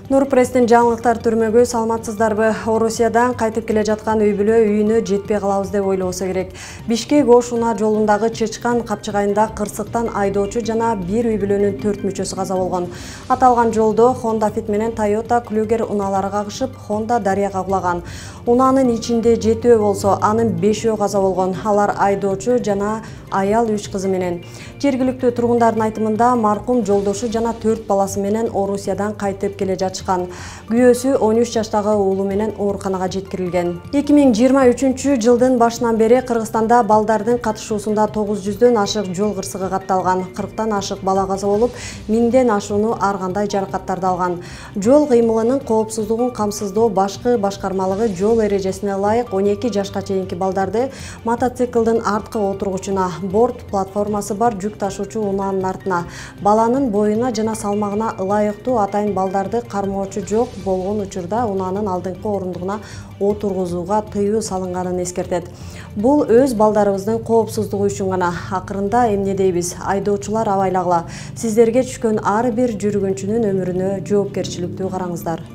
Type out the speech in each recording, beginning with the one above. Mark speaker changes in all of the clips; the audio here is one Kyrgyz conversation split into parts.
Speaker 1: Нурпресстин жаңылыктар түрмөгү саламатсыздарбы? Орусиядан кайтып келе жаткан үй бүлө үйүнө жетпей калабыз деп ойлобосо керек. Бишкек Ош-Уна жолундагы Чычкан капчыгайында кырсыктан айдоочу жана бир үй бүлөнүн 4 мүчөсү каза болгон. Аталган жолдо Honda Fit менен Toyota Kluger унаалары кагышып, Honda дарыяга кулаган. Унаанын ичинде 7 болсо, анын 5 каза болгон. Алар айдоочу жана аял 3 кызы менен. Жергиликтүү тургундардын айтымында маркум жолдошу жана 4 баласы менен Орусиядан кайтып келе жатышкан. Күйөөсү 13 жаштагы уулу менен ооруканага жеткирилген. 2023 жылдын башынан бери Кыргызстанда балдардын катышуусунда 900дөн ашык жол кырсыгы катталган. 40тан ашык бала каза болуп, 1000ден ашууну ар кандай жаракаттарды алган. Жол кыймылынын коопсуздугун камсыздоо башкы башкармалыгы жол эрежесине ылайык 12 жашка чейинки балдарды мотоциклдин арткы отургучуна, борт платформасы бар жүк ташуучу унаанын артына, баланын боюна жана салмагына ылайыктуу атайын балдарды кармоочу жок болгон учурда унаанын алдыңкы орундугуна отургузууга тыюу салынганын эскертет. Бул өз балдарыбыздын коопсуздугу үчүн гана. Акырында эмне дейбиз? Айдоочулар абайлагыла. Сиздерге түшкөн ар бир жүргүнчүнүн өмүрүнө жоопкерчиликтүү караңыздар.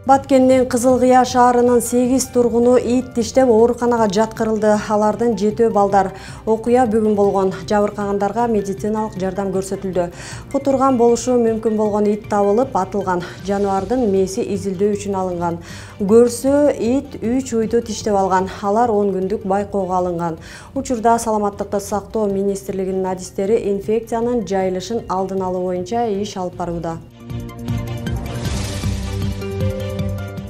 Speaker 1: Баткендин Кызылкыя шаарынын 8 тургуну ит тиштеп ооруканага жаткырылды. Алардын 7 балдар. Окуя бүгүн болгон. Жабыркагандарга медициналык жардам көрсөтүлдү. Кутурган болушу мүмкүн болгон ит табылып, атылган. Жаныбардын мээси изилдөө үчүн алынган. Көрсө ит 3 уйду тиштеп алган. Алар 10 күндүк байкоого алынган. Учурда Саламаттыкты сактоо министрлигинин адистери инфекциянын жайылышын алдын алуу боюнча иш алып барууда.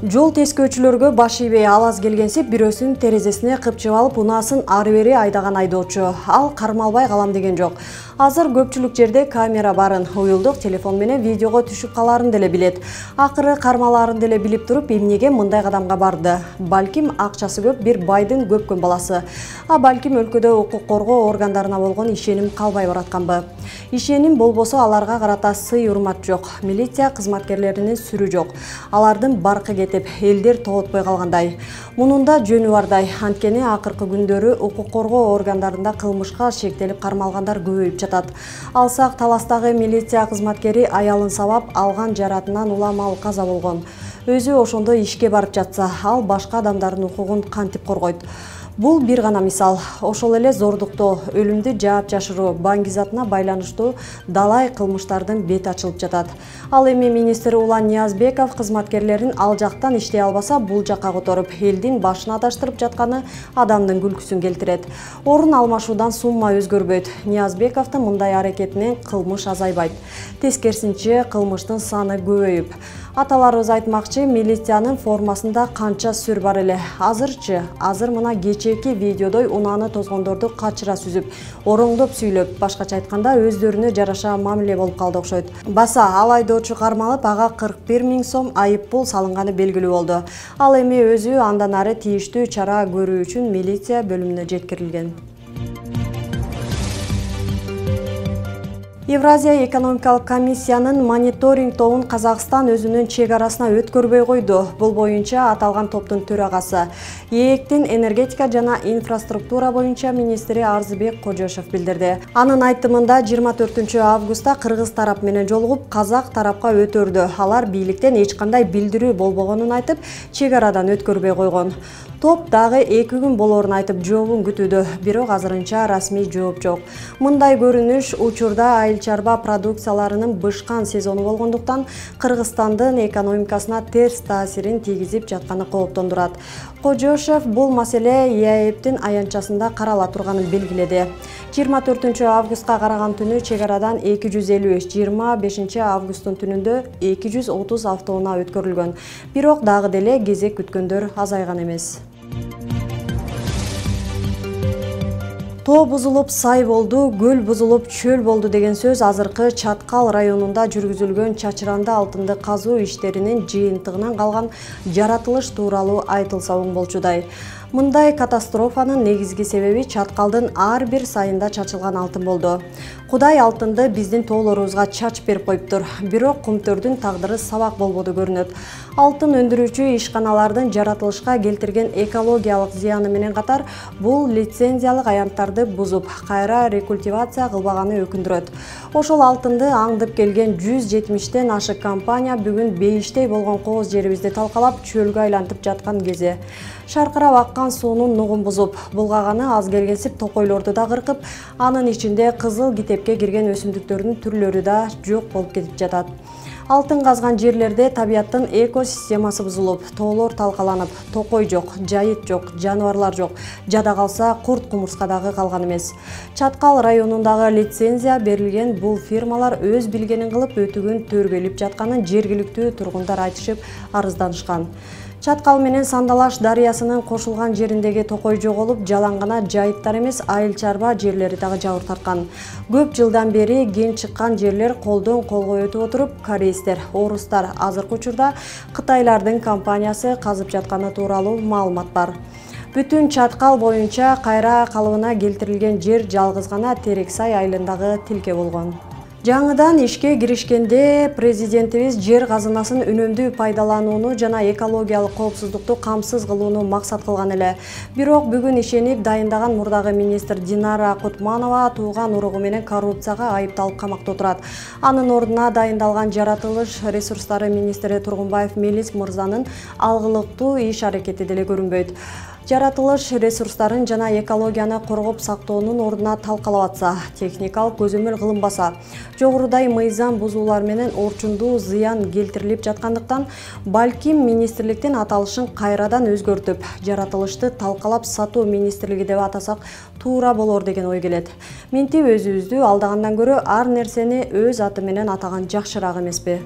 Speaker 1: Жол тескөөчүлөргө баш ийбей алаз келгенсип бирөөсүнүн терезесине кыпчып алып унаасын ары бери айдаган айдоочу. Ал кармалбай калам деген жок. Азыр көпчүлүк жерде камера барын, уюлдук телефон менен видеого түшүп каларын деле билет. Акыры кармаларын деле билип туруп, эмнеге мындай кадамга барды? Балким акчасы көп бир байдын көпкөн баласы. А балким өлкөдө укук коргоо органдарына болгон ишеним калбай баратканбы? Ишеним болбосо аларга карата сый урмат жок. Милиция кызматкерлеринин сүрү жок. Алардын баркы кетип, элдер тоотпой калгандай. Мунунда жөнү бардай. Анткени акыркы күндөрү укук коргоо органдарында кылмышка шектелип кармалгандар көбөйүп жатат. Алсак Таластагы милиция кызматкери аялын сабап алган жаратынан уламал каза болгон. Өзү ошондо ишке барып жатса, ал башка адамдардын укугун кантип коргойт? Бул бир гана мисал. Ошол эле зордуктоо, өлүмдү жаап жашыруу, баңгизатына байланыштуу далай кылмыштардын бети ачылып жатат. Ал эми министр Улан Ниязбеков кызматкерлерин ал жактан иштей албаса, бул жакка которуп, элдин башын адаштырып жатканы адамдын күлкүсүн келтирет. Орун алмашуудан сумма өзгөрбөйт. Ниязбековдун мындай аракетинен кылмыш азайбайт. Тескерисинче, кылмыштын саны көбөйүп. Аталарыбыз айтмакчы, милициянын формасында канча сүр бар эле. Азыр мына кечээки видеодой унааны тозгондорду качыра сүзүп, ороңдоп сүйлөп, башкача айтканда өздөрүнө жараша мамиле болуп калды окшойт. Баса ал айдоочу кармалып, ага 41 000 сом айып пул салынганы белгилүү болду. Ал эми өзү андан ары тийиштүү чара көрүү үчүн милиция бөлүмүнө жеткирилген. Евразия экономикалык комиссиянын мониторинг тобун Казакстан өзүнүн чек арасына өткөрбөй койду. Бул боюнча аталган топтун төрагасы ЭЭКтин энергетика жана инфраструктура боюнча министри Арзыбек Кожошов билдирди. Анын айтымында 24 августта кыргыз тарап менен жолугуп, казак тарапка өтөрдү. Алар бийликтен эч кандай билдирүү болбогонун айтып, чек арадан өткөрбөй койгон. Топ дагы 2 күн болоорун айтып жообун күтүүдө, бирок азырынча расмий жооп жок. Мындай көрүнүш учурда айыл чарба продукцияларынын бышкан сезону болгондуктан Кыргызстандын экономикасына терс таасирин тийгизип жатканы кооптондурат. Кожошов бул маселе ЭАЭПтин аянтчасында карала турганын белгиледи. 24 августка караган түнү чек арадан 250, 25 августтун түнүндө 230 автоунаа өткөрүлгөн. Бирок дагы деле кезек күткөндөр азайган эмес. Тоо бузулуп сай болду, көл бузулуп чөл болду деген сөз азыркы Чаткал районунда жүргүзүлгөн чачыранды алтынды казуу иштеринин жыйынтыгынан калган жаратылыш тууралуу айтылса оң болчудай. Мындай катастрофанын негизги себеби чаткалдын ар бир сайында чачылган алтын болду. Кудай алтынды биздин тоолорубузга чач берип коюптур. Бирок кумтөрдүн тагдыры сабак болбоду көрүнөт. Алтын өндүрүүчү ишканалардын жаратылышка келтирген экологиялык зыяны менен катар, бул лицензиялык аянттарды бузуп, кайра рекультивация кылбаганы өкүндүрөт. Ошол алтынды аңдып келген 170тен ашык компания бүгүн бейиштей болгон кооз жерибизди талкалап, чөлгө айлантып жаткан кези. Шаркырап аккан суунун нугун бузуп, булгаганы аз келгенсип токойлорду да кыркып, анын ичинде кызыл китепке кирген өсүмдүктөрдүн түрлөрү да жок болуп кетип жатат. Алтын казган жерлерде табияттын экосистемасы бузулуп, тоолор талкаланып, токой жок, жайыт жок, жаныбарлар жок, жада калса курт кумурска дагы калган эмес. Чаткал районундагы лицензия берилген бул фирмалар өз билгенин кылып өтүгүн төргөлүп жатканын жергиликтүү тургундар айтышып, арызданышкан. Чаткал менен Сандалаш дарыясынын кошулган жериндеги токой жоголуп, жалаң гана жайыттар эмес, айыл чарба жерлери дагы жабыр тарткан. Көп жылдан бери кен чыккан жерлер колдон колго өтүп отуруп, корейстер, орустар, азыркы учурда кытайлардын компаниясы казып жатканы тууралуу маалымат бар. Бүтүн Чаткал боюнча кайра калыбына келтирилген жер жалгыз гана Терексай айылындагы тилке болгон. Жаңыдан ишке киришкенде президентибиз жер казынасын үнөмдүү пайдаланууну жана экологиялык коопсуздукту камсыз кылууну максат кылган эле. Бирок бүгүн ишенип дайындаган мурдагы министр Динара Кутманова тууган уругу менен коррупцияга айыпталып камакта отурат. Анын ордуна дайындалган жаратылыш ресурстары министри Тургунбаев Мелис мырзанын алгылыктуу иш аракети деле көрүнбөйт. Жаратылыш ресурстарын жана экологияны коргоп сактоонун ордуна талкалап атса, техникалык көзөмөл кылынбаса, жогорудай мыйзам бузуулар менен орчундуу зыян келтирилип жаткандыктан, балким министрликтин аталышын кайрадан өзгөртүп, жаратылышты талкалап сатуу министрлиги деп атасак туура болор деген ой келет. Минтип өзүбүздү алдагандан көрө ар нерсени өз аты менен атаган жакшыраак эмеспи?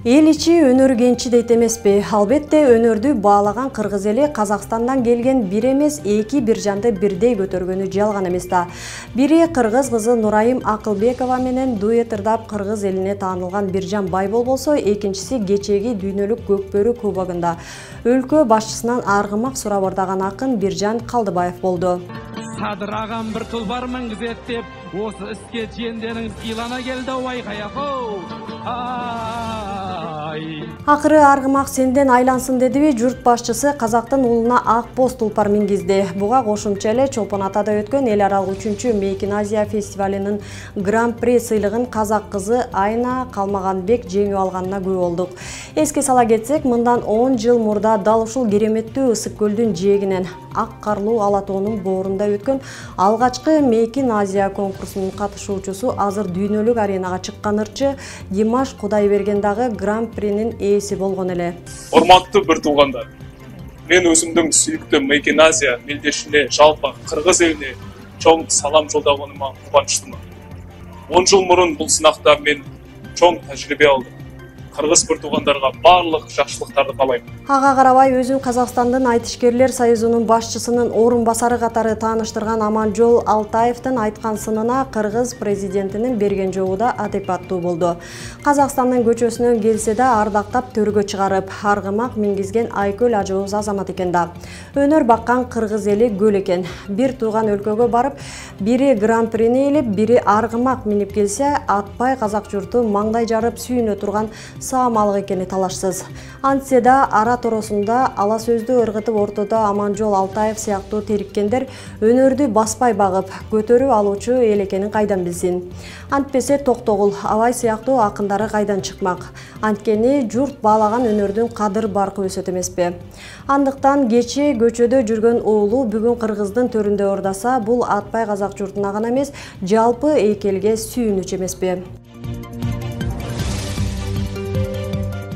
Speaker 1: Эл ичи өнөр кенчи дейт эмеспи? Албетте өнөрдү баалаган кыргыз эли Казакстандан келген бир эмес, эки биржанды бирдей көтөргөнү жалган эмес да. Бири кыргыз кызы Нурайым Акылбекова менен дуэт ырдап кыргыз элине таанылган Биржан Байбол болсо, экинчиси кечеги дүйнөлүк көкбөрү кубогунда өлкө башчысынан аргымак сурап ырдаган акын Биржан Калдыбаев болду.
Speaker 2: Садыраган bir tulbar mingizet dep, осы іске жиендеріңіз илана келді ой қаяқу.
Speaker 1: Акыры аргымак сенден айлансын дедиби, журт башчысы казактын уулуна ак боз тулпар мингизди. Буга кошумча эле Чолпон Атада өткөн эл аралык 3-чү Мейкин Азия фестивалынын гран-при сыйлыгын казак кызы Айна Калмаганбек жеңип алганына күбө болдук. Эске сала кетсек, мындан 10 жыл мурда дал ушул кереметтүү Ысык көлдүн жээгинен ак карлуу ала тоонун боорунда өткөн алгачкы Мейкин Азия конкурсунун катышуучусу, азыр дүйнөлүк аренага чыккан ырчы Димаш Кудайберген дагы гран-принин ээси болгон эле.
Speaker 3: Урматтуу бир туугандар, мен өзүмдүн сүйүктүү Мейкин Азия мелдешине, жалпы кыргыз элине чоң салам жолдогонума кубанычтымын. 10 жыл мурун бул сынакта мен чоң тажрыйба алдым. Кыргыз бир туугандарга барлык жакшылыктарды каалайм.
Speaker 1: Ага карабай өзүн Казакстандын айтышкерлер союзунун башчысынын орун басары катары тааныштырган Аманжол Алтаевдин айткан сынына кыргыз президентинин берген жообу да адекваттуу болду. Казакстандын көчөсүнөн келсе да ардактап төргө чыгарып, аргымак мингизген Айкөл ажыбыз азамат экен да. Өнөр баккан кыргыз эли көл экен. Бир тууган өлкөгө барып, бири гран-прини ээлеп, бири аргымак минип келсе, атпай казак журту маңдай жарып сүйүнө турган саамалык экени талашсыз. Антсе да ара торосунда ала сөздү ыргытып ортодо Аманжол Алтаев сыяктуу териккендер өнөрдү баспай багып, көтөрүп алуучу эл экенин кайдан билсин? Антпесе токтогул, абай сыяктуу акындары кайдан чыкмак? Анткени журт баалаган өнөрдүн кадыр баркы өсөт эмеспи? Андыктан кечээ көчөдө жүргөн уулу бүгүн кыргыздын төрүндө ырдаса, бул атпай казак журтуна гана эмес, жалпы эки элге сүйүнүч эмеспи?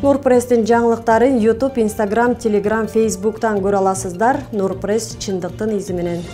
Speaker 1: Нурпресстин жаңылыктарын YouTube, Instagram, Telegram, Facebook'tan көрө аласыздар. Нурпресс чындыктын изи менен.